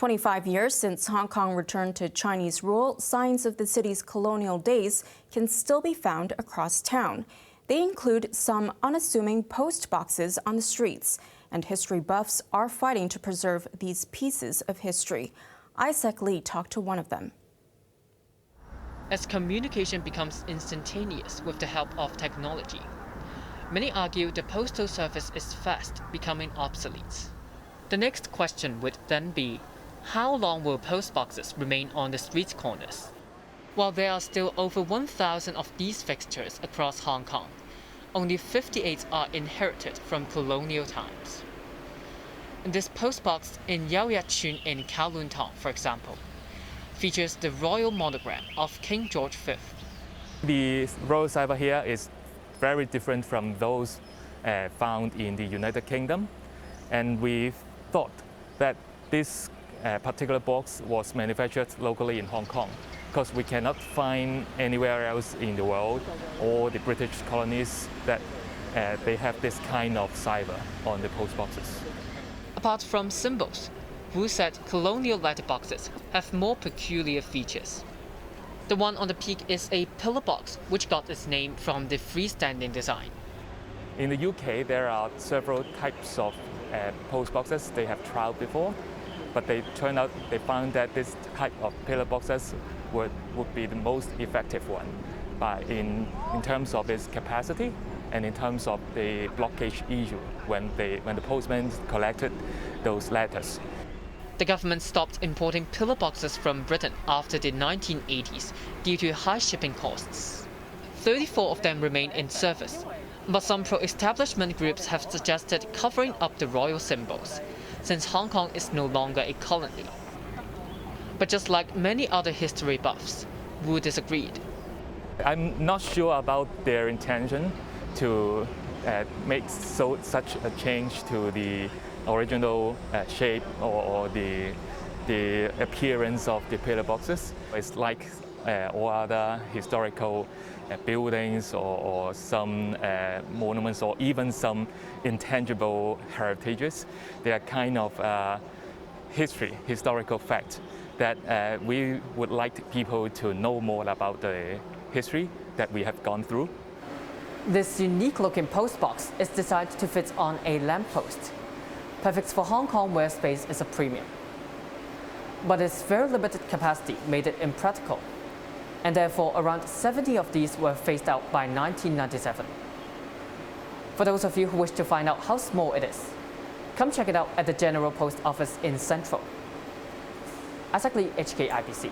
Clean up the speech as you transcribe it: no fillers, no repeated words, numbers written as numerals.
25 years since Hong Kong returned to Chinese rule, signs of the city's colonial days can still be found across town. They include some unassuming post boxes on the streets, and history buffs are fighting to preserve these pieces of history. Isaac Lee talked to one of them. As communication becomes instantaneous with the help of technology, many argue the postal service is fast becoming obsolete. The next question would then be, how long will post boxes remain on the street corners? While there are still over 1,000 of these fixtures across Hong Kong, only 58 are inherited from colonial times. This post box in Yau Yat Chun in Kowloon Tong, for example, features the royal monogram of King George V. The royal cipher here is very different from those found in the United Kingdom, and we thought that this particular box was manufactured locally in Hong Kong because we cannot find anywhere else in the world or the British colonies that they have this kind of cipher on the post boxes. Apart from symbols, Wu said colonial letterboxes have more peculiar features. The one on the peak is a pillar box, which got its name from the freestanding design. In the UK, there are several types of post boxes they have tried before, but they found that this type of pillar boxes would be the most effective one, in terms of its capacity and in terms of the blockage issue when the postman collected those letters. The government stopped importing pillar boxes from Britain after the 1980s due to high shipping costs. 34 of them remain in service, but some pro-establishment groups have suggested covering up the royal symbols, since Hong Kong is no longer a colony. But just like many other history buffs, Wu disagreed. I'm not sure about their intention to make such a change to the original shape or the appearance of the pillar boxes. It's like all other historical buildings or some monuments or even some intangible heritages. They are kind of historical fact that we would like people to know more about the history that we have gone through. This unique-looking post box is designed to fit on a lamppost, perfect for Hong Kong where space is a premium. But its very limited capacity made it impractical, and therefore around 70 of these were phased out by 1997. For those of you who wish to find out how small it is, come check it out at the General Post Office in Central. Isaac Lee, HKIBC.